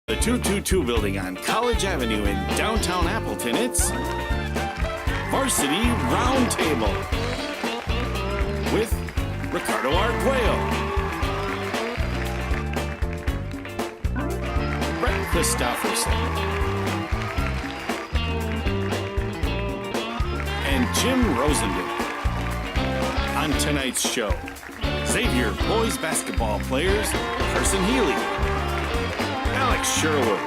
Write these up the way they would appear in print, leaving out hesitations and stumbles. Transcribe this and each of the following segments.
The 222 building on College Avenue in downtown Appleton, it's Varsity Roundtable with Ricardo Arguello, Brett Christopherson, and Jim Rosandick. On tonight's show, Xavier boys basketball players Carson Hehli, Sherwood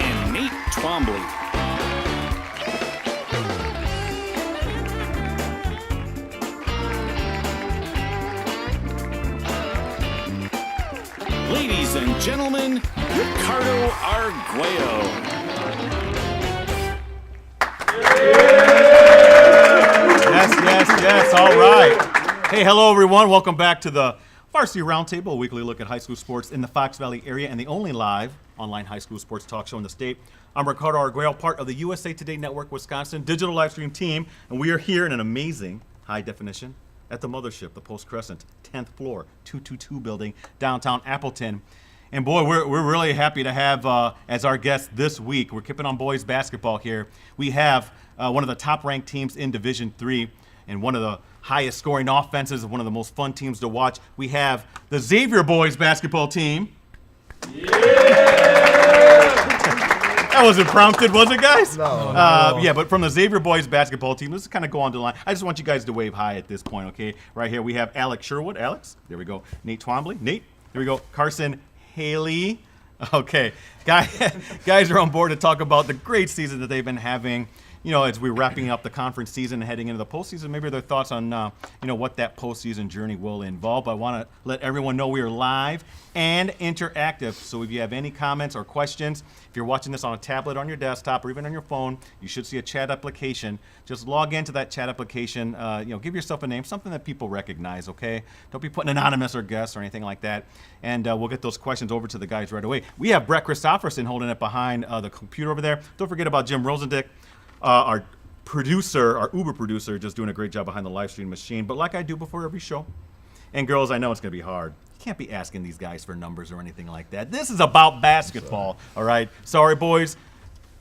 and Nate Twombly. Ladies and gentlemen, Ricardo Arguello. Yes, all right. Hey, hello everyone. Welcome back to the Varsity Roundtable, a weekly look at high school sports in the Fox Valley area and the only live online high school sports talk show in the state. I'm Ricardo Arguello, part of the USA Today Network Wisconsin digital live stream team, and we are here in an amazing high definition at the mothership, the Post Crescent, 10th floor, 222 building, downtown Appleton. And boy, we're really happy to have as our guest this week, we're keeping on boys basketball here. We have one of the top ranked teams in Division III and one of the highest scoring offenses, one of the most fun teams to watch. We have the Xavier boys basketball team. Yeah! That wasn't prompted, was it, guys? No. Yeah, but from the Xavier boys basketball team, let's kind of go on to the line. I just want you guys to wave hi at this point, okay? Right here we have Alex Sherwood. Alex, there we go. Nate Twombly. Nate, there we go. Carson Hehli. Okay, guys are on board to talk about the great season that they've been having. You know, as we're wrapping up the conference season and heading into the postseason, maybe their thoughts on, what that postseason journey will involve. But I want to let everyone know we are live and interactive. So if you have any comments or questions, if you're watching this on a tablet, on your desktop, or even on your phone, you should see a chat application. Just log into that chat application. Give yourself a name, something that people recognize, okay? Don't be putting anonymous or guess or anything like that. And we'll get those questions over to the guys right away. We have Brett Christopherson holding it behind the computer over there. Don't forget about Jim Rosandick. Our producer, our Uber producer, just doing a great job behind the live stream machine. But like I do before every show, and girls, I know it's going to be hard. You can't be asking these guys for numbers or anything like that. This is about basketball, all right? Sorry, boys.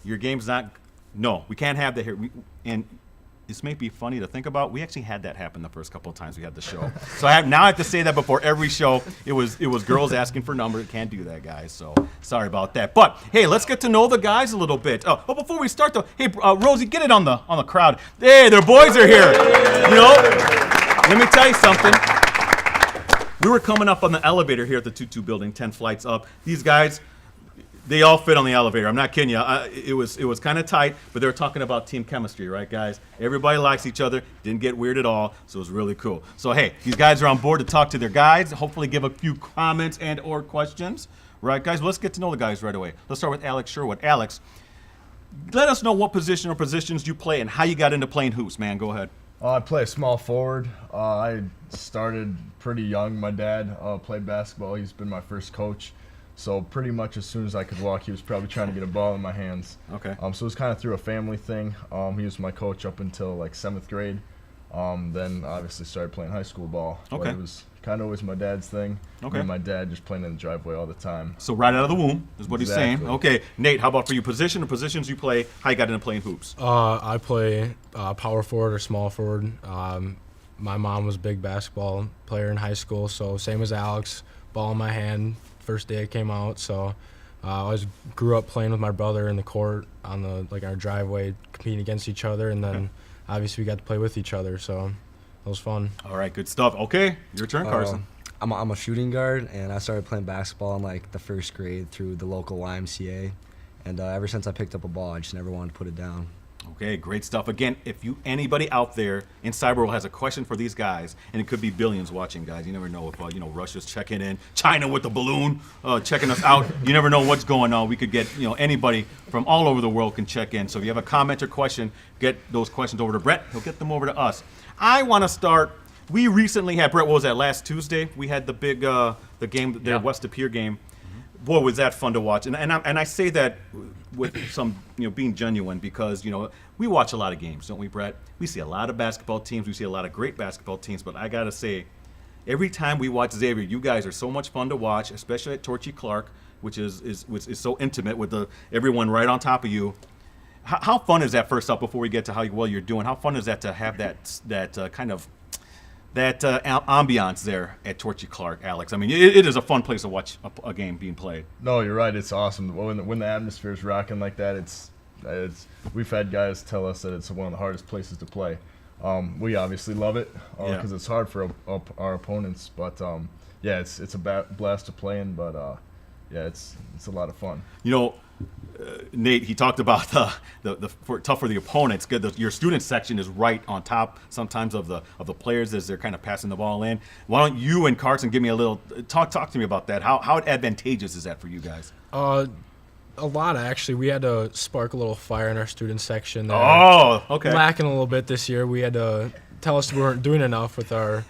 Your game's not – no, we can't have that here. And this may be funny to think about. We actually had that happen the first couple of times we had the show. So I have to say that before every show. It was girls asking for numbers. Can't do that, guys. So sorry about that. But hey, let's get to know the guys a little bit. Oh, before we start though, hey Rosie, get it on the crowd. Hey, their boys are here. Let me tell you something. We were coming up on the elevator here at the 22 building, 10 flights up. These guys, they all fit on the elevator. I'm not kidding you. It was kind of tight, but they were talking about team chemistry, right, guys? Everybody likes each other. Didn't get weird at all, so it was really cool. So, hey, these guys are on board to talk to their guides, hopefully give a few comments and or questions. Right, guys? Well, let's get to know the guys right away. Let's start with Alex Sherwood. Alex, let us know what position or positions you play and how you got into playing hoops, man. Go ahead. I play small forward. I started pretty young. My dad played basketball. He's been my first coach. So pretty much as soon as I could walk, he was probably trying to get a ball in my hands. Okay. So it was kind of through a family thing. He was my coach up until like 7th grade. Then obviously started playing high school ball. Okay. But it was kind of always my dad's thing. Okay. And my dad just playing in the driveway all the time. So right out of the womb is what Exactly. he's saying. Okay, Nate, how about for you? Position or positions you play? How you got into playing hoops? I play power forward or small forward. My mom was a big basketball player in high school, so same as Alex, ball in my hand first day I came out. So I always grew up playing with my brother in the court on our driveway, competing against each other, and then obviously we got to play with each other. So it was fun. All right, good stuff. Okay, your turn, Carson. I'm a shooting guard, and I started playing basketball in the first grade through the local YMCA. And ever since I picked up a ball, I just never wanted to put it down. Okay, great stuff. Again, if anybody out there in Cyberworld has a question for these guys, and it could be billions watching, guys. You never know if Russia's checking in, China with the balloon checking us out. You never know what's going on. We could get anybody from all over the world can check in. So if you have a comment or question, get those questions over to Brett. He'll get them over to us. I want to start. We recently had, Brett, what was that, last Tuesday? We had the big the game, their West Appear game. Boy, was that fun to watch. And I say that with some, being genuine because, we watch a lot of games, don't we, Brett? We see a lot of basketball teams. We see a lot of great basketball teams. But I got to say, every time we watch Xavier, you guys are so much fun to watch, especially at Torchy Clark. which is so intimate with everyone right on top of you. How fun is that, first up, before we get to how well you're doing? How fun is that to have that kind of ambiance there at Torchy Clark, Alex? I mean, it is a fun place to watch a game being played. No, you're right. It's awesome. When the atmosphere is rocking like that, we've had guys tell us that it's one of the hardest places to play. We obviously love it because it's hard for our opponents. But yeah, it's a blast to play in. But yeah, it's a lot of fun. You know, Nate, he talked about tough for the opponents. Good, your student section is right on top sometimes of the players as they're kind of passing the ball in. Why don't you and Carson give me a little talk to me about that? How advantageous is that for you guys? A lot, actually. We had to spark a little fire in our student section. Oh, okay. Lacking a little bit this year. We had to tell us we weren't doing enough with our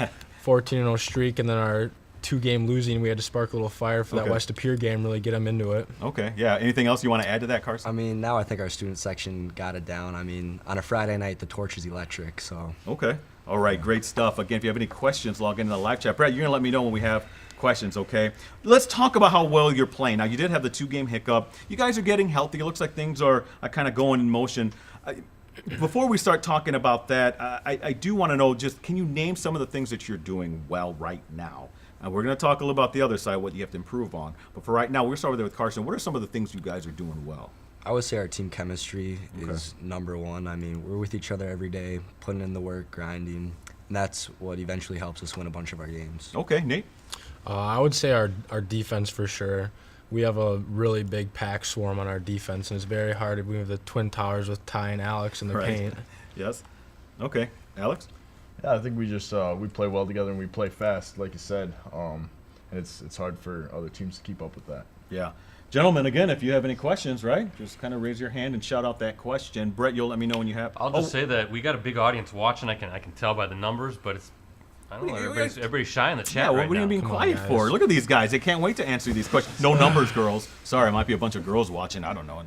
14-0 streak, and then our 2-game losing. We had to spark a little fire for that West De Pere game, really get them into it. Okay, yeah. Anything else you want to add to that, Carson? I mean, now I think our student section got it down. I mean, on a Friday night, the torch is electric, so. Okay. All right, great stuff. Again, if you have any questions, log into the live chat. Brad, you're going to let me know when we have questions, okay? Let's talk about how well you're playing. Now, you did have the 2-game hiccup. You guys are getting healthy. It looks like things are kind of going in motion. Before we start talking about that, I do want to know, just can you name some of the things that you're doing well right now? And we're going to talk a little about the other side, what you have to improve on. But for right now, we'll start over there with Carson. What are some of the things you guys are doing well? I would say our team chemistry is number one. I mean, we're with each other every day, putting in the work, grinding, and that's what eventually helps us win a bunch of our games. Okay, Nate? I would say our defense for sure. We have a really big pack swarm on our defense, and it's very hard. We have the Twin Towers with Ty and Alex in the paint. Yes. Okay. Alex? Yeah, I think we just we play well together and we play fast, like you said. And it's hard for other teams to keep up with that. Yeah. Gentlemen, again, if you have any questions, right, just kind of raise your hand and shout out that question. Brett, you'll let me know when you have. I'll just say that we got a big audience watching. I can tell by the numbers, but it's, I don't know, everybody's shy in the chat right now. What are you being quiet for? Look at these guys. They can't wait to answer these questions. No numbers, girls. Sorry, it might be a bunch of girls watching. I don't know.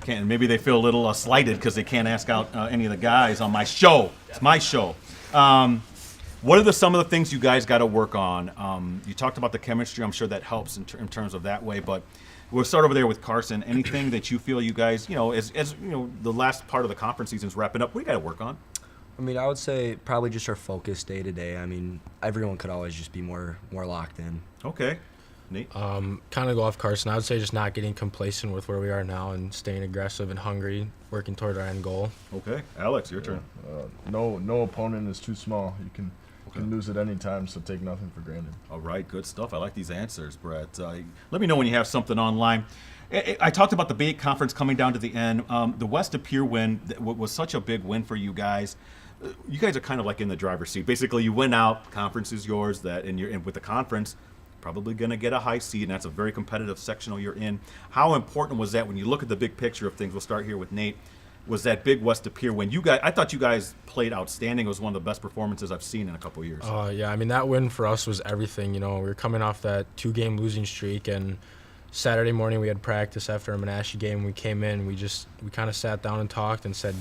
And maybe they feel a little slighted because they can't ask out any of the guys on my show. It's my show. What are some of the things you guys got to work on? You talked about the chemistry. I'm sure that helps in terms of that way. But we'll start over there with Carson. Anything that you feel you guys, as the last part of the conference season's wrapping up, what do you got to work on? I mean, I would say probably just our focus day to day. I mean, everyone could always just be more locked in. Okay. Nate? Kind of go off Carson. I would say just not getting complacent with where we are now and staying aggressive and hungry, working toward our end goal. Okay. Alex, your turn. No opponent is too small. You can lose at any time, so take nothing for granted. All right. Good stuff. I like these answers, Brett. Let me know when you have something online. I talked about the big conference coming down to the end. The West De Pere win was such a big win for you guys. You guys are kind of like in the driver's seat. Basically, you win out, conference is yours. And with the conference, probably going to get a high seed, and that's a very competitive sectional you're in. How important was that when you look at the big picture of things? We'll start here with Nate. Was that big West De Pere win? I thought you guys played outstanding. It was one of the best performances I've seen in a couple of years. Yeah, I mean, that win for us was everything. We were coming off that 2-game losing streak, and Saturday morning we had practice after a Menashe game. We came in, we kind of sat down and talked and said,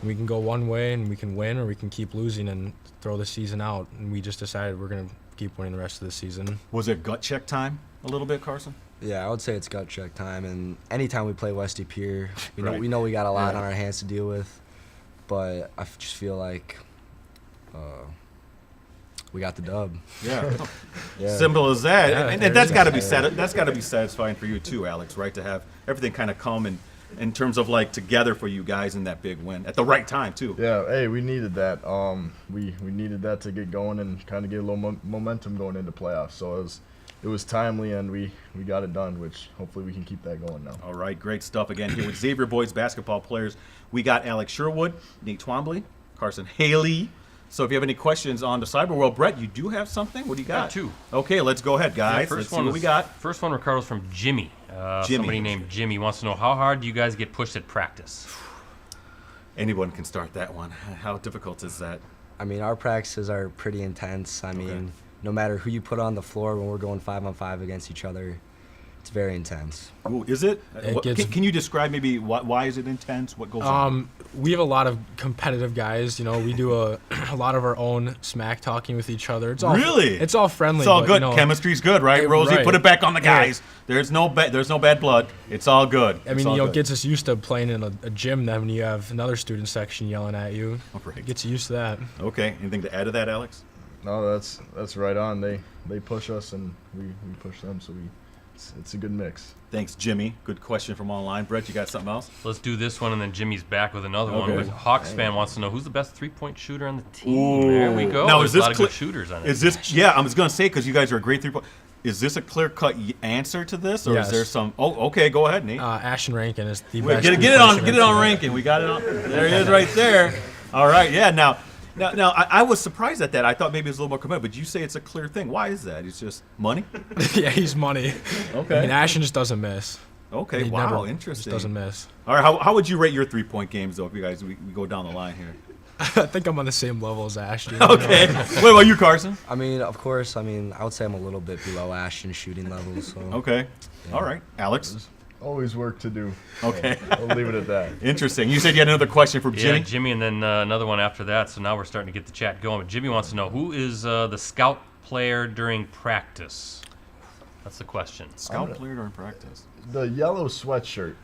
we can go one way and we can win, or we can keep losing and throw the season out. And we just decided we're going to keep winning the rest of the season. Was it gut check time a little bit, Carson? Yeah, I would say it's gut check time. And anytime we play West De Pere, we know we got a lot on our hands to deal with. But I just feel like we got the dub. Yeah. Simple as that. Yeah, and that's got to be satisfying for you too, Alex, right? To have everything kind of come in terms of like together for you guys in that big win at the right time too. Yeah, hey, we needed that. We needed that to get going and kind of get a little momentum going into playoffs. So it was timely, and we got it done, which hopefully we can keep that going now. All right, great stuff. Again, here with Xavier boys basketball players, we got Alex Sherwood, Nate Twombly, Carson Hehli. So if you have any questions on the cyber world, Brett, you do have something? What do you got? Two. Okay, let's go ahead, guys. Let's see what we got. First one, Ricardo's from Jimmy. Somebody named Jimmy wants to know, how hard do you guys get pushed at practice? Anyone can start that one. How difficult is that? I mean, our practices are pretty intense. I mean, no matter who you put on the floor when we're going 5-on-5 against each other, It's very intense. Ooh, is it? It gets- Can you describe maybe why is it intense? What goes on? We have a lot of competitive guys. We do a lot of our own smack talking with each other. It's all Really? It's all friendly. It's all but, good. Chemistry's good, right, Rosie? right. Put it back on the guys. There's no bad blood. It's all good. I mean, It's all it good. gets us used to playing in a gym. Then when you have another student section yelling at you, Right. it gets you used to that. Okay. Anything to add to that, Alex? No, that's right on. They push us and we push them, so it's a good mix. Thanks, Jimmy. Good question from online. Brett, you got something else? Let's do this one, and then Jimmy's back with another one. Okay. But Hawks fan wants to know who's the best three-point shooter on the team. Ooh. There we go. Now, There's is a this lot of good shooters on it. Is this? Yeah, I was gonna say because you guys are a great three-point. Is this a clear-cut answer to this, or Yes. is there some? Oh, okay. Go ahead, Nate. Ashton Rankin is the Wait, best. get it three-point on shooter on the team. ranking. We got it on. There he is, right there. All right. Yeah. Now, I was surprised at that. I thought maybe it was a little more committed, but you say it's a clear thing. Why is that? It's just money. Yeah, he's money. Okay. I mean, Ashton just doesn't miss. Okay. He Wow. never Interesting. Just doesn't miss. All right. How would you rate your 3-point games though? If you guys we go down the line here. I think I'm on the same level as Ashton. Okay. What about you, Carson? I mean, of course, I would say I'm a little bit below Ashton's shooting level. So Okay. All right. Alex. Always work to do. Okay. I'll leave it at that. Interesting. You said you had another question for Jimmy. Yeah, Jimmy, and then another one after that. So now we're starting to get the chat going. But Jimmy wants to know, who is the scout player during practice? That's the question. Scout player during practice. The yellow sweatshirt.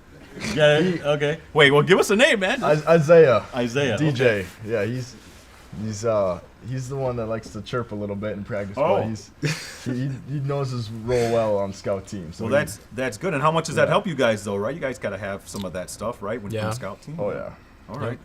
Yeah. Okay. Wait. Well, give us a name, man. Isaiah. Isaiah. DJ. Okay. Yeah, he's the one that likes to chirp a little bit in practice, Oh. but he knows his role well on scout team. So Well, that's good. And how much does that help you guys, though, right? You guys got to have some of that stuff, right, when you're on Yeah. a scout team? Oh yeah. All right.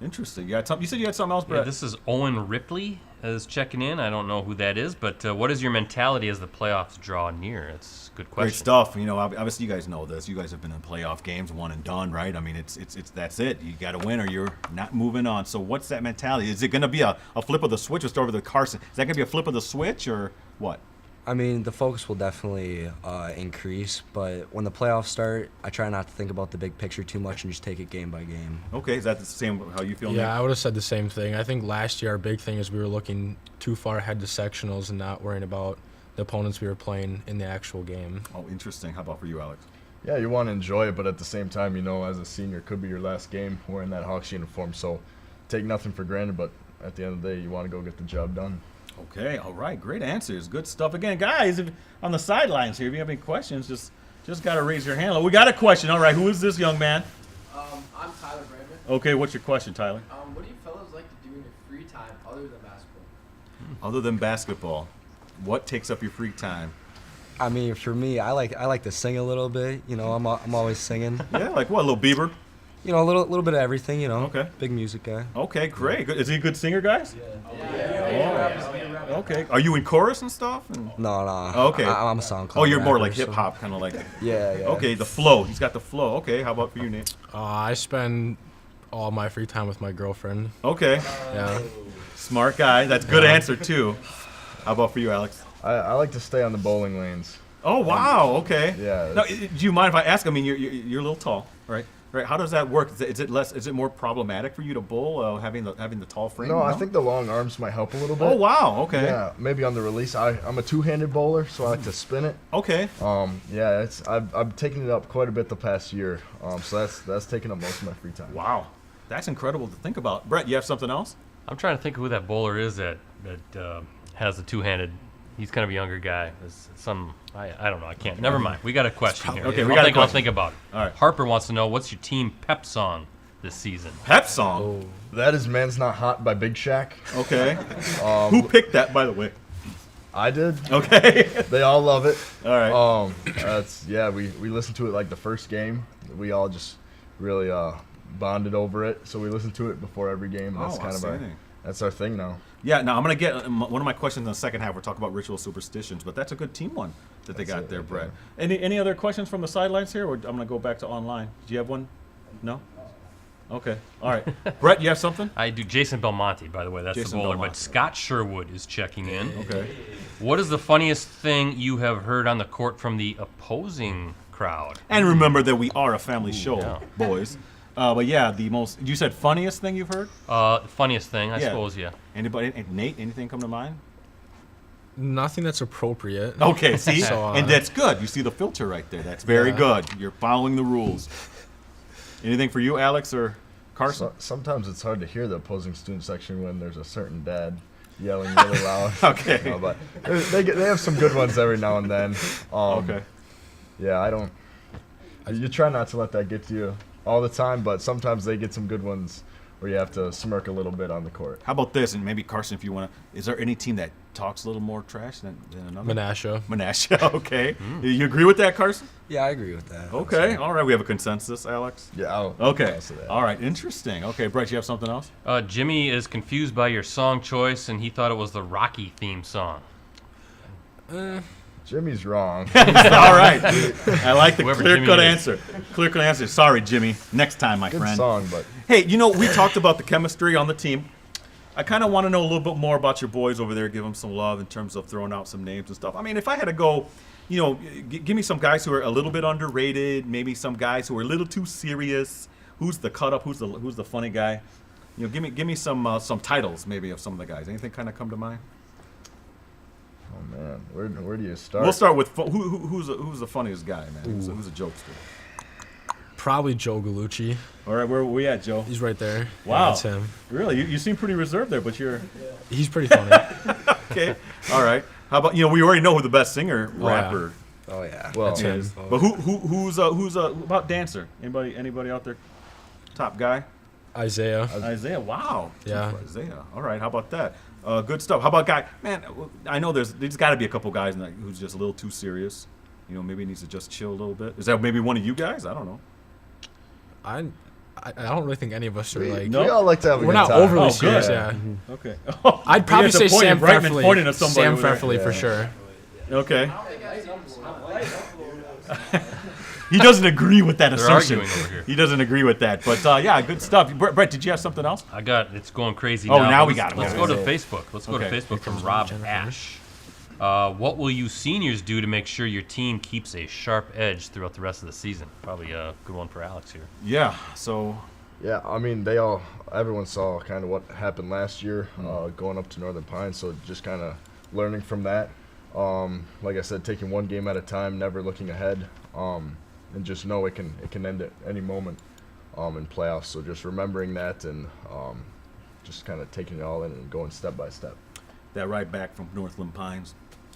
Interesting. You said you had something else, Yeah, Brett? this is Owen Ripley is checking in. I don't know who that is, but what is your mentality as the playoffs draw near? It's a good question. Great stuff. Obviously you guys know this. You guys have been in playoff games, one and done, right? I mean, it's that's it. You got to win or you're not moving on. So what's that mentality? Is it going to be a flip of the switch? We'll start over the Carson. Is that going to be a flip of the switch or what? I mean, the focus will definitely increase, but when the playoffs start, I try not to think about the big picture too much and just take it game by game. Okay, is that the same how you feel? Yeah, Nick? I would have said the same thing. I think last year our big thing is we were looking too far ahead to sectionals and not worrying about the opponents we were playing in the actual game. Oh, interesting. How about for you, Alex? Yeah, you want to enjoy it, but at the same time, as a senior, it could be your last game wearing that Hawks uniform. So take nothing for granted, but at the end of the day, you want to go get the job done. Okay, all right, great answers, good stuff. Again, guys, on the sidelines here, if you have any questions, just got to raise your hand. We got a question. All right, who is this young man? I'm Tyler Brandon. Okay, what's your question, Tyler? What do you fellas like to do in your free time other than basketball? Other than basketball, what takes up your free time? I mean, for me, I like to sing a little bit. I'm always singing. Yeah, like what, Little Bieber? A little bit of everything. Okay. Big music guy. Okay, great. Good. Is he a good singer, guys? Yeah. Okay. Are you in chorus and stuff? No. Okay. I'm a SoundCloud. Oh, you're more rapper, like so- hip hop, kind of like. Yeah. Okay, the flow. He's got the flow. Okay, how about for you, Nate? I spend all my free time with my girlfriend. Okay, Yeah. smart guy. That's a good answer too. How about for you, Alex? I like to stay on the bowling lanes. Oh wow. Okay. Yeah, Now, it's- do you mind if I ask? I mean, you're a little tall, right? Right. How does that work? Is it more problematic for you to bowl having the tall frame? No, I think the long arms might help a little bit. Oh wow. Okay. Yeah, maybe on the release. I'm a two-handed bowler, so I like to spin it. Okay. Yeah, I've taken it up quite a bit the past year. So that's taking up most of my free time. Wow. That's incredible to think about. Brett, you have something else? I'm trying to think of who that bowler is that has the two-handed. He's kind of a younger guy. I don't know. I can't. Never mind. We got a question here. Okay, I'll think about it. All right. Harper wants to know, what's your team pep song this season? Pep song. That is "Man's Not Hot" by Big Shaq. Okay. Who picked that, by the way? I did. Okay. They all love it. All right. We listened to it like the first game. We all just really bonded over it. So we listened to it before every game. That's kind of outstanding. that's our thing now. Yeah, now I'm going to get one of my questions in the second half. We'll talk about ritual superstitions, but that's a good team one that they got there, Brett. Any other questions from the sidelines here, or I'm going to go back to online? Do you have one? No? Okay. All right. Brett, you have something? I do. Jason Belmonte, by the way. That's Jason the bowler. Belmonte. But Scott Sherwood is checking in. Okay. What is the funniest thing you have heard on the court from the opposing crowd? And remember that we are a family show, yeah. boys. But yeah, you said funniest thing you've heard? Funniest thing, I Yeah. suppose, yeah. Anybody? Nate, anything come to mind? Nothing that's appropriate. Okay, see? So, and that's good. You see the filter right there. That's very good. You're following the rules. Anything for you, Alex or Carson? Sometimes it's hard to hear the opposing student section when there's a certain dad yelling really loud. Okay. But they have some good ones every now and then. Okay. Yeah, you try not to let that get to you all the time, but sometimes they get some good ones where you have to smirk a little bit on the court. How about this? And maybe, Carson, if you want to, is there any team that talks a little more trash than another? Menasha. Okay. You agree with that, Carson? Yeah, I agree with that. Okay. All right. We have a consensus, Alex? Yeah. Okay. I'll say that. All right. Interesting. Okay. Brett, you have something else? Jimmy is confused by your song choice, and he thought it was the Rocky theme song. Jimmy's wrong. All right. I like the Whoever clear-cut Jimmy is. answer. Clear-cut answer. Sorry, Jimmy. Next time, my Good friend. song, but Hey, we talked about the chemistry on the team. I kind of want to know a little bit more about your boys over there. Give them some love in terms of throwing out some names and stuff. I mean, if I had to go, give me some guys who are a little bit underrated, maybe some guys who are a little too serious. Who's the cut-up? Who's the funny guy? Give me some titles maybe of some of the guys. Anything kind of come to mind? oh man, where do you start? We'll start with who's the funniest guy, man. Who's a jokester? Probably Joe Gallucci. All right, where are we at, Joe? He's right there. Wow. Yeah, that's him. Really? You seem pretty reserved there, but you're He's pretty funny. okay. All right. How about we already know who the best singer yeah. rapper Oh yeah. Well, That's him. is, but who's about dancer? Anybody out there? Top guy? Isaiah. Isaiah. Wow. Yeah. Good for Isaiah. All right. How about that? Good stuff. How about guy? Man, I know there's got to be a couple guys who's just a little too serious. Maybe needs to just chill a little bit. Is that maybe one of you guys? I don't know. I don't really think any of us are like. No? we all like to have a We're good not time. overly Oh, serious. good. Yeah. Okay. I'd probably say Sam Brightman Pfefferly. pointing at somebody Sam over there. Pfefferly for sure. Okay. He doesn't agree with that They're assertion. arguing over here. He doesn't agree with that. But yeah, good stuff. Brett, did you have something else? It's going crazy Oh, now. now but we got it. Let's We go got to it. Facebook. Let's go to Okay. Facebook from Rob Ash. What will you seniors do to make sure your team keeps a sharp edge throughout the rest of the season? Probably a good one for Alex here. Yeah. So Yeah, I mean, everyone saw kind of what happened last year, going up to Northern Pines, so just kind of learning from that. Like I said, taking one game at a time, never looking ahead, and just know it can end at any moment in playoffs. So just remembering that and just kind of taking it all in and going step by step. that ride back from Northland Pines,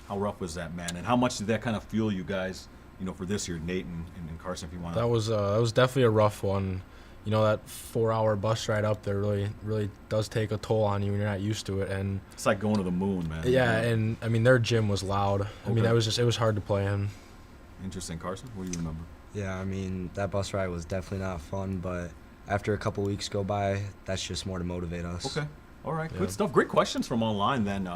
how rough was that, man? And how much did that kind of fuel you guys, for this year, Nate and Carson, if you want to? That was definitely a rough one. That 4-hour bus ride up there really does take a toll on you when you're not used to it. And It's like going to the moon, man. yeah, and I mean their gym was loud. I mean Okay. it was hard to play in. Interesting, Carson. What do you remember? Yeah, I mean, that bus ride was definitely not fun, but after a couple weeks go by, that's just more to motivate us. Okay. All right. Yeah. Good stuff. Great questions from online then.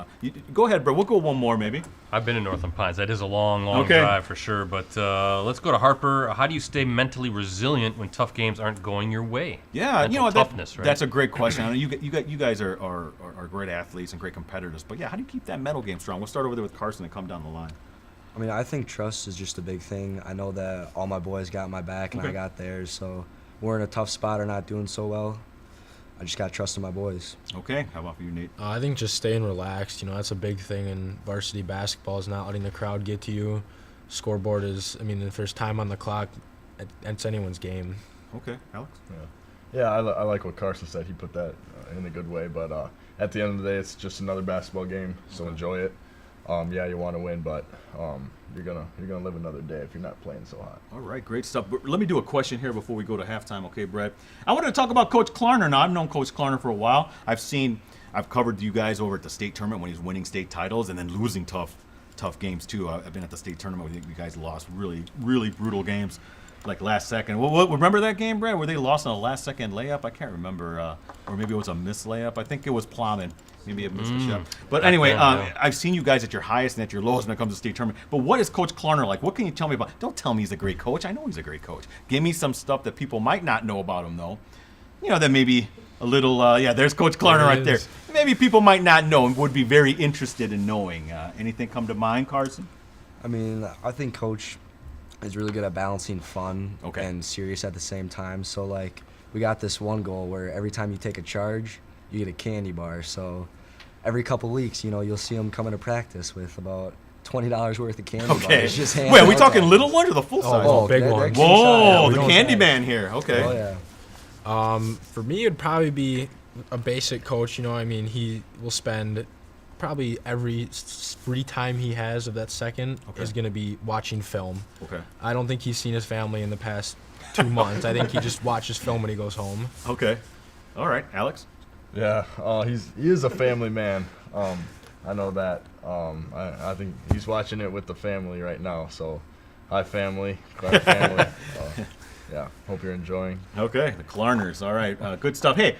Go ahead, Brett. We'll go one more maybe. I've been in Northland Pines. That is a long Okay. drive for sure. But let's go to Harper. How do you stay mentally resilient when tough games aren't going your way? Yeah, Mental toughness, right? that's a great question. I know you guys are great athletes and great competitors, but yeah, how do you keep that mental game strong? We'll start over there with Carson and come down the line. I mean, I think trust is just a big thing. I know that all my boys got my back and Okay. I got theirs, so we're in a tough spot or not doing so well. I just got to trust in my boys. Okay. How about for you, Nate? I think just staying relaxed. That's a big thing in varsity basketball is not letting the crowd get to you. Scoreboard is, if there's time on the clock, it's anyone's game. Okay, Alex. Yeah, I like what Carson said. He put that in a good way. But at the end of the day, it's just another basketball game, so enjoy it. Yeah, you want to win, but you're gonna live another day if you're not playing so hot. All right, great stuff. But let me do a question here before we go to halftime, okay, Brett? I wanted to talk about Coach Klarner. Now, I've known Coach Klarner for a while. I've covered you guys over at the state tournament when he was winning state titles and then losing tough games too. I've been at the state tournament where you guys lost really, really brutal games, like last second. Remember that game, Brett, where they lost on a last second layup? I can't remember, or maybe it was a missed layup. I think it was Plowman. Maybe it missed a shot. But anyway, I've seen you guys at your highest and at your lowest when it comes to state tournament. But what is Coach Klarner like? What can you tell me about? Don't tell me he's a great coach. I know he's a great coach. Give me some stuff that people might not know about him, though. That maybe a little, there's Coach Klarner right there. Maybe people might not know and would be very interested in knowing. Anything come to mind, Carson? I mean, I think Coach is really good at balancing fun Okay. and serious at the same time. So, we got this one goal where every time you take a charge, you get a candy bar. So every couple weeks, you'll see them coming to practice with about $20 worth of candy Okay. bars. Just Wait, are we handing out talking to little ones or the full size? Oh, big they're ones. king Whoa, size. the Yeah, candy size. man here. Okay. Oh yeah. For me, it'd probably be a basic coach. He will spend probably every free time he has of that second is going to be watching film. Okay. I don't think he's seen his family in the past 2 months. I think he just watches film when he goes home. Okay. All right, Alex. Yeah, he is a family man. I know that. I think he's watching it with the family right now. So, hi family, glad family. Yeah, hope you're enjoying. Okay, the Klarners. All right, good stuff. Hey,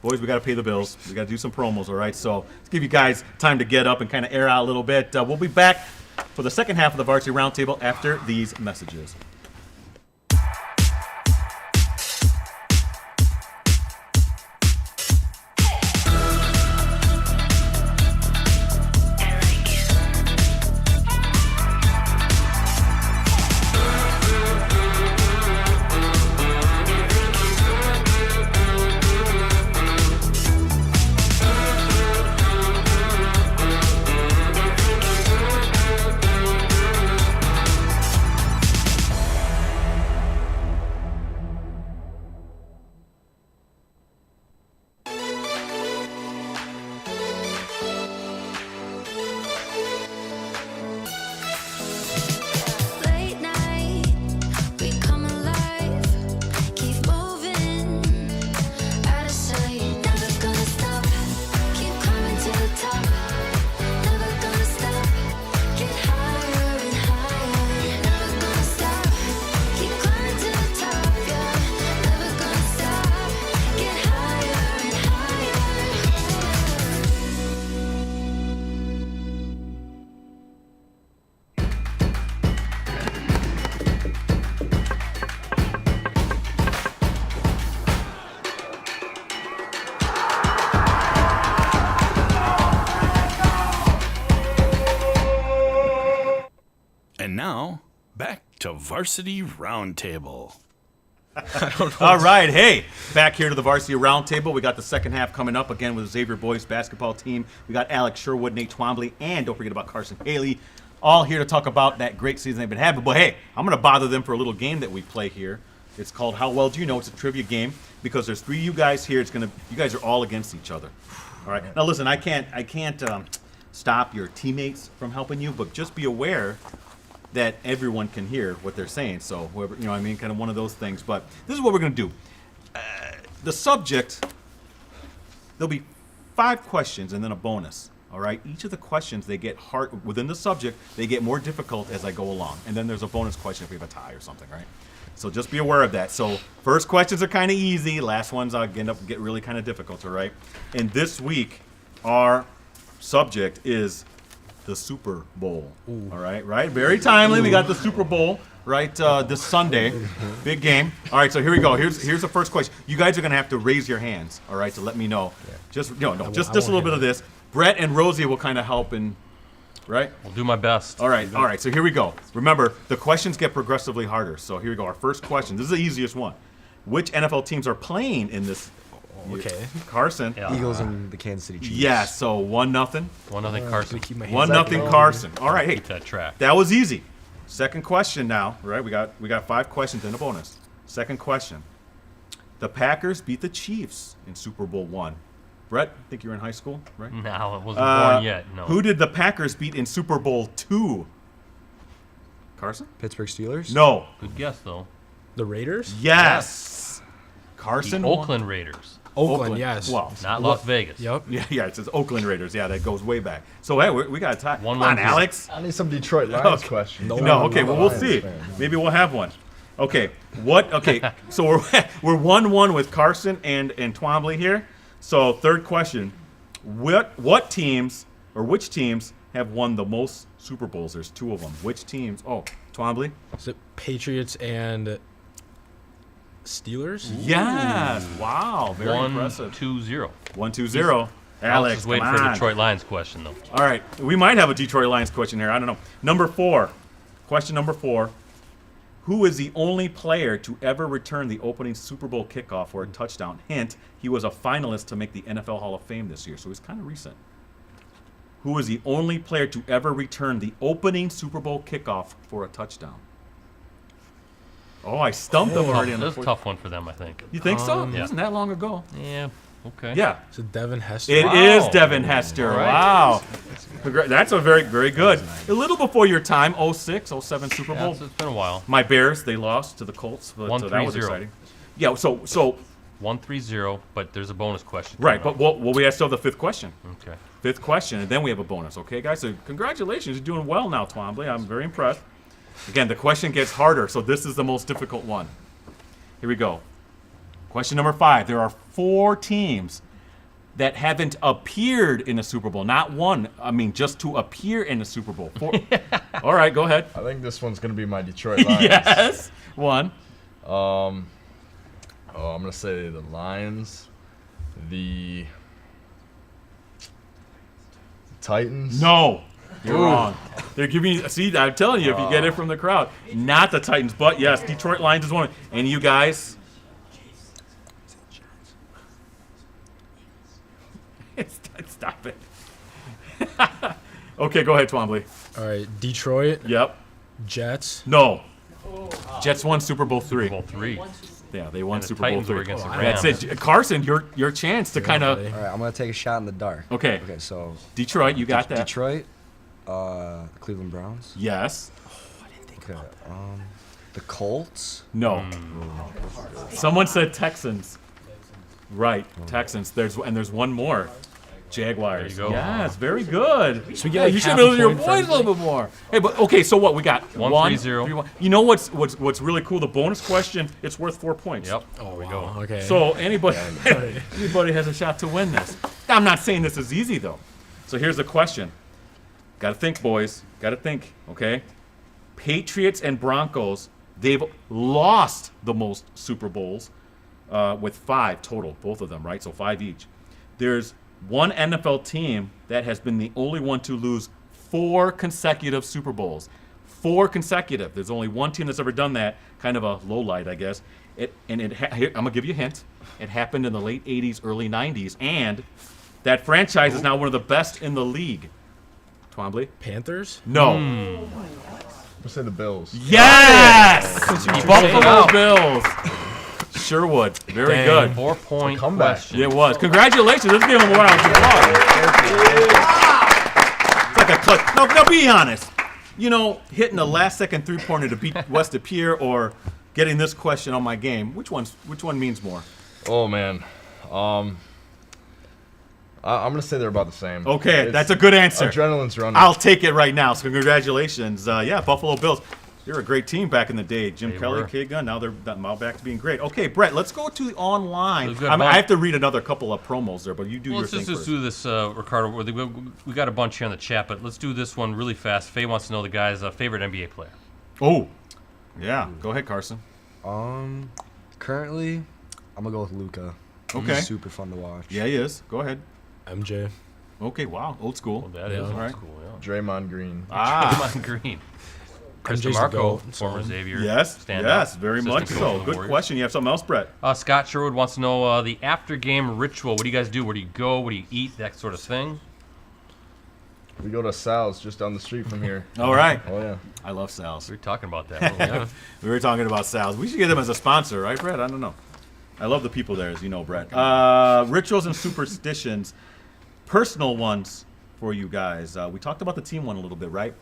boys, we got to pay the bills. We got to do some promos. All right, so let's give you guys time to get up and kind of air out a little bit. We'll be back for the second half of the Varsity Roundtable after these messages. Late night, we come alive, keep moving, out of sight, never gonna stop, keep climbing to the top, never gonna stop, get higher and higher, never gonna stop, keep climbing to the top, yeah, never gonna stop, get higher and higher. And now, back to Varsity Roundtable. All right, hey, back here to the Varsity Roundtable. We got the second half coming up again with the Xavier boys basketball team. We got Alex Sherwood, Nate Twombly, and don't forget about Carson Hehli, all here to talk about that great season they've been having. But hey, I'm going to bother them for a little game that we play here. It's called How Well Do You Know? It's a trivia game because there's 3 of you guys here. You guys are all against each other. All right. Now listen, I can't stop your teammates from helping you, but just be aware that everyone can hear what they're saying. So whoever, kind of one of those things. But this is what we're going to do. The subject, there'll be 5 questions and then a bonus. All right. Each of the questions they get hard within the subject. They get more difficult as I go along. And then there's a bonus question if we have a tie or something, right? So just be aware of that. So first questions are kind of easy. Last ones end up get really kind of difficult. All right. And this week, our subject is the Super Bowl. All right, right? Very timely. We got the Super Bowl, right, this Sunday. Big game. All right, so here we go. Here's the first question. You guys are going to have to raise your hands, all right, to let me know. Just a little bit of this. Brett and Rosie will kind of help, and right? I'll do my best. All right, so here we go. Remember, the questions get progressively harder. So here we go. Our first question. This is the easiest one. Which NFL teams are playing in this? Okay. Carson. Yeah. Eagles and the Kansas City Chiefs. Yeah, so 1-0. 1-0 Carson. Keep my hands 1-0 Carson. All right, hey, Keep that track. that was easy. Second question now, right? We got 5 questions and a bonus. Second question. The Packers beat the Chiefs in Super Bowl I. Brett, I think you were in high school, right? No, I wasn't born yet. No. Who did the Packers beat in Super Bowl II? Carson? Pittsburgh Steelers. No. Good guess though. The Raiders? Yes. The Carson won. Oakland Raiders, Oakland, yes. Well, not Las Vegas. Yep. yeah, it says Oakland Raiders. Yeah, that goes way back. So hey, we got a tie. 1-1 Come on, here. Alex. I need some Detroit Lions questions. No, okay, well, we'll see. Maybe we'll have one. Okay, so we're 1-1 with Carson and Twombly here. So third question, which teams have won the most Super Bowls? There's 2 of them. Which teams? Oh, Twombly? Is it Patriots and Steelers? Yes. Wow, very impressive. 1-2-0. 1-2-0. Alex, Just waiting come for the on. Detroit Lions question though. All right, we might have a Detroit Lions question here. I don't know. Number 4. Question number 4. Who is the only player to ever return the opening Super Bowl kickoff for a touchdown? Hint, he was a finalist to make the NFL Hall of Fame this year, so he's kind of recent. who is the only player to ever return the opening Super Bowl kickoff for a touchdown? Oh, I stumped them already. That was a tough one for them, I think. You think so? It Yeah. wasn't that long ago. Yeah. Okay. Yeah. Is it Devin Hester? It is Devin Hester. All right. Wow. That's a very, very good. A little before your time, 06, 07 Super Yeah, Bowl. it's been a while. My Bears, they lost to the Colts. But, so that was 1-3-0. exciting. Yeah, so 1-3-0, but there's a bonus question. right, coming but we have still have the fifth question. up. Okay. Fifth question, and then we have a bonus. Okay, guys? So congratulations. You're doing well now, Twombly. I'm very impressed. Again, the question gets harder, so this is the most difficult one. Here we go. Question number 5. There are 4 teams that haven't appeared in the Super Bowl. Not one. I mean, just to appear in the Super Bowl. 4. All right, go ahead. I think this one's going to be my Detroit Lions. Yes. 1. I'm going to say the Lions, the Titans. No. You're wrong. They're giving you, see, I'm telling you, if you get it from the crowd, not the Titans, but yes, Detroit Lions is one. And you guys? Stop it. Okay, go ahead, Twombly. All right, Detroit, Yep. Jets. No. Jets won Super Bowl 3. Super Bowl 3. Yeah, they won And the Super Bowl Titans 3. were against the That's Rams. it. Carson, your chance to kind of. buddy. All right, I'm gonna take a shot in the dark. Okay. Okay, so Detroit, you got that. Detroit, Cleveland Browns. Yes. Okay, the Colts. No. Someone said Texans. Right, Texans. There's one more. Jaguars. There you go. Yes, very good. So we get like you should half know a your point for boys a little bit more. Hey, but okay, so what we got? 1-3-0. 3-1. You know what's really cool? The bonus question, it's worth 4 points. Yep. Oh, we go. Okay. So anybody has a shot to win this. I'm not saying this is easy though. So here's the question. Got to think, boys. Got to think. Okay. Patriots and Broncos. They've lost the most Super Bowls with 5 total, both of them, right? So 5 each. There's one NFL team that has been the only one to lose 4 consecutive Super Bowls. 4 consecutive. There's only one team that's ever done that. Kind of a low light, I guess. Here, I'm gonna give you a hint. It happened in the late '80s, early '90s, and that franchise is now one of the best in the league. Twombly? Panthers. No. I'm going to say the Bills. Yes! Buffalo Wow. Bills. Sherwood. Very Dang. good. 4-point comeback. question. It was. Congratulations. Let's give him a round of applause. It's like a clutch. Now, be honest. You know, hitting the last-second three-pointer to beat West of Pierre or getting this question on my game, which one means more? Oh, man. I'm going to say they're about the same. Okay, It's- that's a good answer. Adrenaline's running. I'll take it right now. So congratulations. Yeah, Buffalo Bills. They're a great team back in the day. Jim They Kelly, were. K Gun. Now they're back to being great. Okay, Brett, let's go to the online. It was a good I bunch. have to read another couple of promos there, but you do Well, your let's thing just first. do this, Ricardo. We got a bunch here in the chat, but let's do this one really fast. Faye wants to know the guy's favorite NBA player. Oh, yeah. Go ahead, Carson. Currently, I'm gonna go with Luca. Okay. He's super fun to watch. Yeah, he is. Go ahead. MJ. Okay, wow. Old school. Well, that is Yeah. old Right. school, yeah. Draymond Green. Ah, Draymond Green. Chris MJ's the DeMarco, GOAT, former so- Xavier. yes. standout, Yes, very assistant much coach so. of the Good Warriors. question. You have something else, Brett? Scott Sherwood wants to know the after-game ritual. What do you guys do? Where do you go? What do you eat? That sort of thing. We go to Sal's just down the street from here. All right. Oh, yeah. I love Sal's. We were talking about that. weren't we? We were talking about Sal's. We should get them as a sponsor, right, Brett? I don't know. I love the people there, as you know, Brett. Rituals and superstitions, personal ones for you guys. We talked about the team one a little bit, right?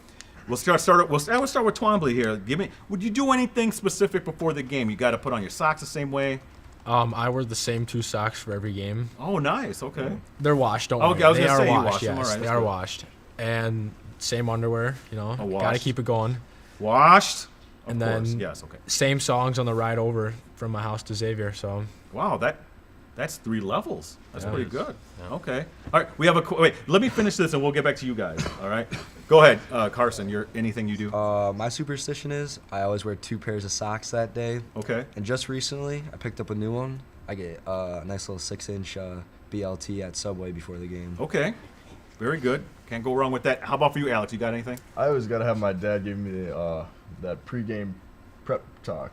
We'll start with Twombly here. Would you do anything specific before the game? You got to put on your socks the same way. I wear the same 2 socks for every game. Oh, nice. Okay. They're washed. Don't Okay, worry. I was They gonna are say you washed. washed them. Yes, All right, they that's are good. washed. And same underwear. You know, washed. gotta keep it going. Washed. Of And course. then- Yes. Okay. Same songs on the ride over from my house to Xavier. So Wow. That's 3 levels. That's Yeah. pretty good. Okay. All right. We have wait. Let me finish this and we'll get back to you guys. All right. Go ahead, Carson. Anything you do? My superstition is I always wear 2 pairs of socks that day. Okay. And just recently, I picked up a new one. I get a nice little 6-inch BLT at Subway before the game. Okay. Very good. Can't go wrong with that. How about for you, Alex? You got anything? I always got to have my dad give me that pregame prep talk.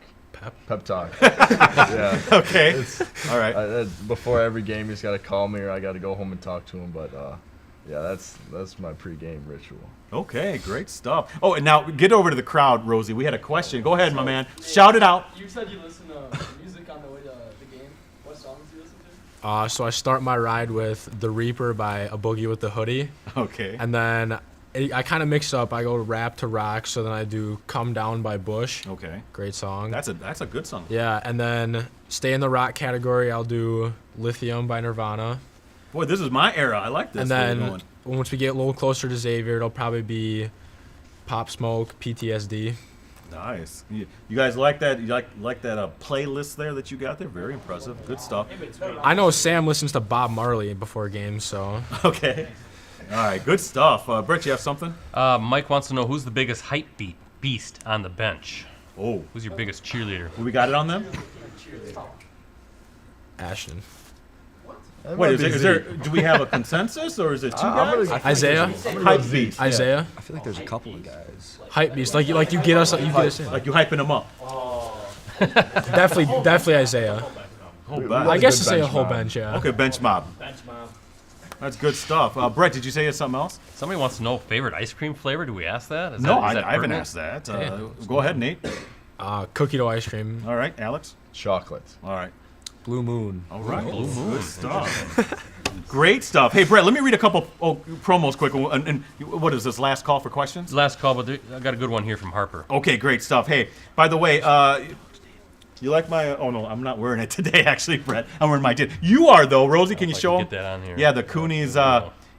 Pep talk. Yeah. Okay. All right. Before every game, he's got to call me or I got to go home and talk to him. But yeah, that's my pregame ritual. Okay, great stuff. Oh, and now get over to the crowd, Rosie. We had a question. Go ahead, my man. Shout it out. You said you listen to music on the way to the game. What songs do you listen to? So I start my ride with The Reaper by A Boogie with the Hoodie. Okay. And then I kind of mix up. I go rap to rock, so then I do Come Down by Bush. Okay. Great song. That's a good song. Yeah, and then stay in the rock category. I'll do Lithium by Nirvana. Boy, this is my era. I like this. And Where you're then going. once we get a little closer to Xavier, it'll probably be Pop Smoke, PTSD. Nice. You guys like that? You like that playlist there that you got there? Very impressive. Good stuff. I know Sam listens to Bob Marley before games, so. Okay. All right. Good stuff. Brett, you have something? Mike wants to know who's the biggest hype beast on the bench. Oh. Who's your biggest cheerleader? We got it on them? Ashton. That Wait, might be is there? Zeke. Do we have a consensus, or is it two I'm guys? gonna- Isaiah? Hype beast. Isaiah? I feel like there's a couple of guys. Hype beast. Like you get us in. Like you hyping them up. Definitely Isaiah. Whole We bunch. I a guess good to say a bench whole mob. bench, yeah. Okay, bench mob. That's good stuff. Brett, did you say you had something else? Somebody wants to know favorite ice cream flavor. Do we ask that? Is No, that, is that I haven't pertinent? asked that. Go ahead, Nate. Cookie dough ice cream. All right, Alex. Chocolate. All right. Blue Moon. All right. Good stuff. Great stuff. Hey, Brett, let me read a couple promos quick. And what is this, last call for questions? Last call, but I got a good one here from Harper. Okay, great stuff. Hey, by the way, you like my? Oh no, I'm not wearing it today. Actually, Brett, I'm wearing my. You are though, Rosie. Can you if I show can them? get that on here. Yeah, the Cooney's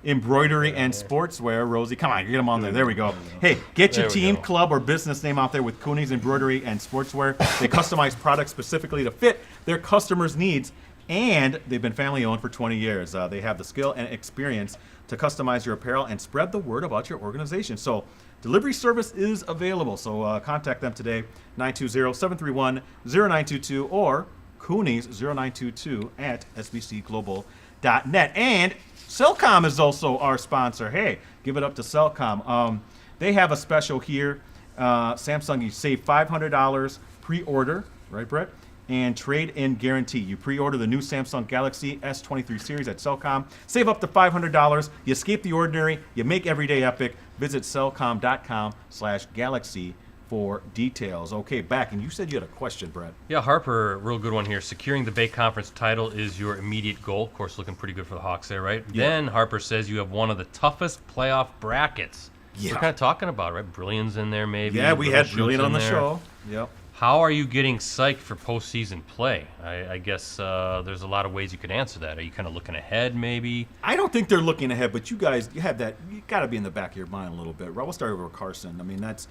embroidery and sportswear. Rosie, come on, get them on there. There we go. Hey, get your There we team, go. club, or business name out there with Cooney's embroidery and sportswear. They customize products specifically to fit their customers' needs, and they've been family owned for 20 years. They have the skill and experience to customize your apparel and spread the word about your organization. So delivery service is available. So contact them today, 920-731-0922 or Cooney's 0922 at sbcglobal.net. And Cellcom is also our sponsor. Hey, give it up to Cellcom. They have a special here. Samsung, you save $500 pre-order, right, Brett? And trade-in guarantee. You pre-order the new Samsung Galaxy S23 series at Cellcom. Save up to $500. You escape the ordinary. You make every day epic. Visit cellcom.com/galaxy for details. Okay, back. And you said you had a question, Brett. Yeah, Harper, real good one here. Securing the Bay Conference title is your immediate goal. Of course, looking pretty good for the Hawks there, right? Yeah. Then Harper says you have one of the toughest playoff brackets. Yeah. We're kind of talking about, right? Brilliant's in there, maybe. Yeah, we Little had Shoot's Brilliant in on the there. show. Yep. How are you getting psyched for postseason play? I guess there's a lot of ways you could answer that. Are you kind of looking ahead, maybe? I don't think they're looking ahead, but you guys, you have that. You got to be in the back of your mind a little bit. Right? We'll start over with Carson. I mean, that's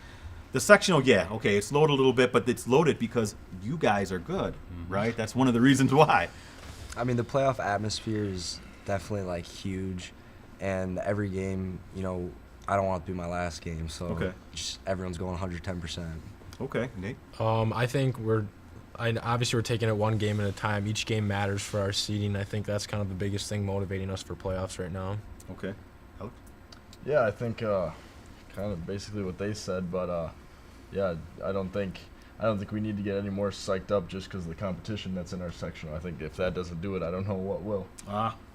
the sectional. Yeah, okay, it's loaded a little bit, but it's loaded because you guys are good, right? That's one of the reasons why. I mean, the playoff atmosphere is definitely like huge, and every game, you know, I don't want it to be my last game, so Okay. just everyone's going 110%. Okay, Nate. I think obviously we're taking it one game at a time. Each game matters for our seeding. I think that's kind of the biggest thing motivating us for playoffs right now. Okay. Alex? Yeah, I think kind of basically what they said, but yeah, I don't think we need to get any more psyched up just because of the competition that's in our section. I think if that doesn't do it, I don't know what will.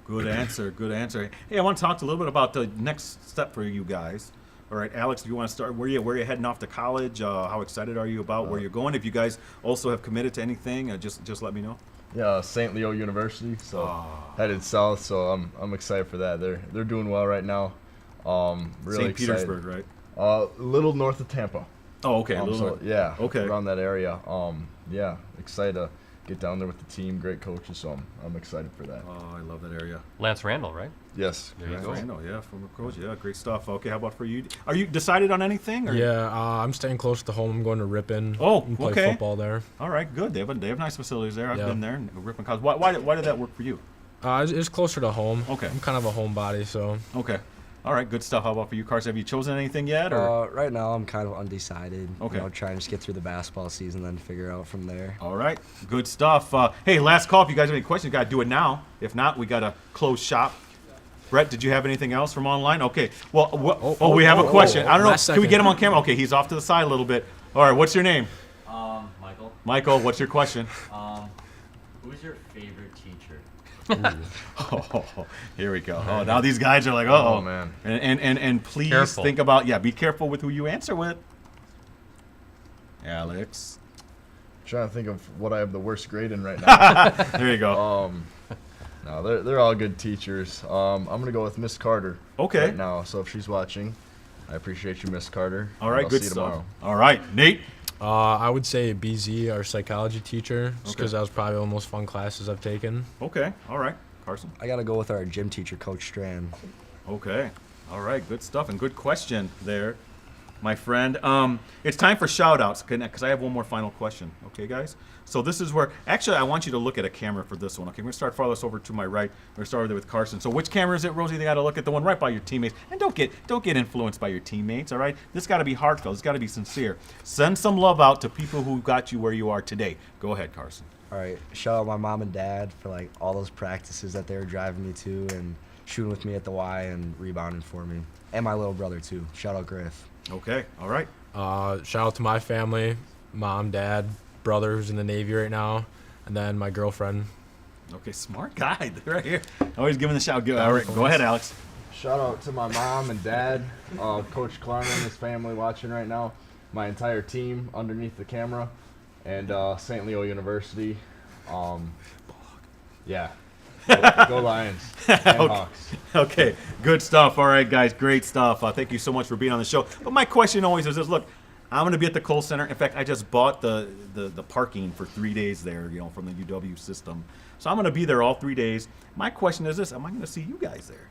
Good answer. Good answer. Hey, I want to talk a little bit about the next step for you guys. All right, Alex, if you want to start, where you heading off to college? How excited are you about where you're going? If you guys also have committed to anything, just let me know. Yeah, St. Leo University, so headed south. So I'm excited for that. They're doing well right now. Really St. excited. Petersburg, right? A little north of Tampa. Oh, okay. a little So, north. yeah, Okay. around that area. Yeah, excited to get down there with the team. Great coaches, so I'm excited for that. Oh, I love that area. Lance Randall, right? Yes. There you go. Randall, yeah, former coach. Yeah, great stuff. Okay, how about for you? Are you decided on anything? Or? Yeah, I'm staying close to home. I'm going to Ripon. Oh, and play okay. football there. All right, good. They have nice facilities there. I've Yeah. been there in Ripon College. Why did that work for you? It's closer to home. Okay. I'm kind of a homebody, so. Okay. All right, good stuff. How about for you, Carson? Have you chosen anything yet? Or? Right now, I'm kind of undecided. Okay. You know, trying to just get through the basketball season, then figure out from there. All right, good stuff. Hey, last call. If you guys have any questions, you got to do it now. If not, we got to close shop. Brett, did you have anything else from online? Okay. Well, we have a question. I don't know. last Can we second. get him on camera? Okay, he's off to the side a little bit. All right, what's your name? Michael. Michael, what's your question? Who's your favorite teacher? Oh, here we go. Oh, now these guys are like, oh man. And please Careful. think about, be careful with who you answer with. Alex. Trying to think of what I have the worst grade in right now. There you go. No, they're all good teachers. I'm gonna go with Miss Carter. Okay. Right now, so if she's watching, I appreciate you, Miss Carter. All right, I'll good see you stuff. tomorrow. All right, Nate. I would say BZ, our psychology teacher, just Okay. because that was probably one of the most fun classes I've taken. Okay, all right, Carson. I gotta go with our gym teacher, Coach Strand. Okay, all right, good stuff and good question there, my friend. It's time for shout-outs because I have one more final question. Okay, guys. So this is where actually I want you to look at a camera for this one. Okay, we're gonna start farthest over to my right. We're gonna start with Carson. So which camera is it, Rosie? They gotta look at the one right by your teammates, and don't get influenced by your teammates. All right, this gotta be heartfelt. It's gotta be sincere. Send some love out to people who got you where you are today. Go ahead, Carson. All right, shout out my mom and dad for like all those practices that they were driving me to and shooting with me at the Y and rebounding for me, and my little brother too. Shout out Griff. Okay, all right. Shout out to my family, mom, dad, brother who's in the Navy right now, and then my girlfriend. Okay, smart guy right here. Always giving the shout. All right, go ahead, Alex. Shout out to my mom and dad, Coach Klarman and his family watching right now, my entire team underneath the camera, and St. Leo University. Yeah. Go Lions. And Hawks. Okay, good stuff. All right, guys, great stuff. Thank you so much for being on the show. But my question always is this: look, I'm going to be at the Kohl Center. In fact, I just bought the parking for 3 days there, from the UW system. So I'm going to be there all 3 days. My question is this: am I going to see you guys there?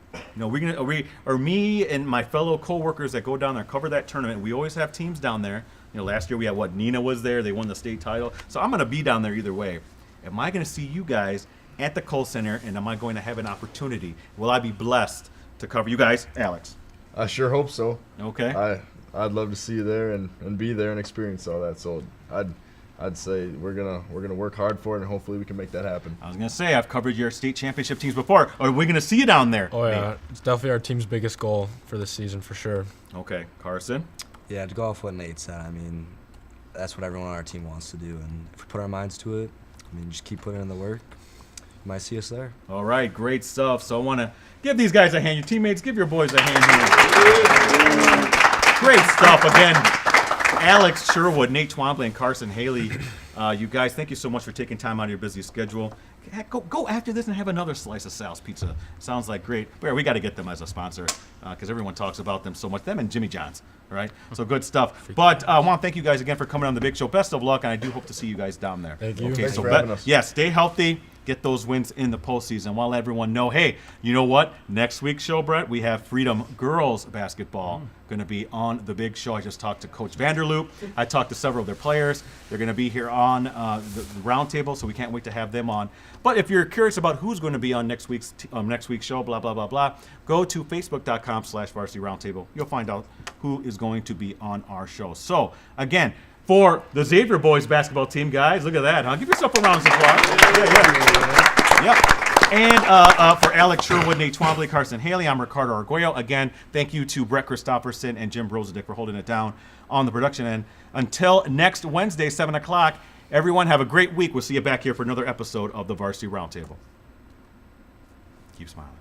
Are me and my fellow coworkers that go down there cover that tournament? We always have teams down there. Last year we had Nina was there. They won the state title. So I'm going to be down there either way. Am I going to see you guys at the Kohl Center, and am I going to have an opportunity? Will I be blessed to cover you guys? Alex. I sure hope so. Okay. I'd love to see you there and be there and experience all that. So I'd say we're gonna work hard for it, and hopefully we can make that happen. I was gonna say I've covered your state championship teams before. Are we gonna see you down there? Oh yeah, it's definitely our team's biggest goal for this season for sure. Okay, Carson. Yeah, to go off what Nate said, I mean, that's what everyone on our team wants to do, and if we put our minds to it, just keep putting in the work. You might see us there. All right, great stuff. So I want to give these guys a hand. Your teammates, give your boys a hand here. Great stuff. Again, Alex Sherwood, Nate Twombly, and Carson Hehli. You guys, thank you so much for taking time out of your busy schedule. Go after this and have another slice of Sal's Pizza. Sounds like great. We got to get them as a sponsor because everyone talks about them so much. Them and Jimmy John's, right? So good stuff. But I want to thank you guys again for coming on the big show. Best of luck, and I do hope to see you guys down there. Thank you. Okay, Thanks so for having us. yeah, stay healthy. Get those wins in the postseason. While everyone know, hey, you know what? Next week's show, Brett, we have Freedom Girls Basketball going to be on the big show. I just talked to Coach Vanderloop. I talked to several of their players. They're going to be here on the roundtable, so we can't wait to have them on. But if you're curious about who's going to be on next week's show, blah, blah, blah, blah, go to facebook.com/Varsity Roundtable. You'll find out who is going to be on our show. So, again, for the Xavier boys basketball team, guys, look at that, huh? Give yourself a round of applause. Yep. And for Alex Sherwood, Nate Twombly, Carson Hehli, I'm Ricardo Arguello. Again, thank you to Brett Christopherson and Jim Rosandick for holding it down on the production end. Until next Wednesday, 7 o'clock, everyone have a great week. We'll see you back here for another episode of the Varsity Roundtable. Keep smiling.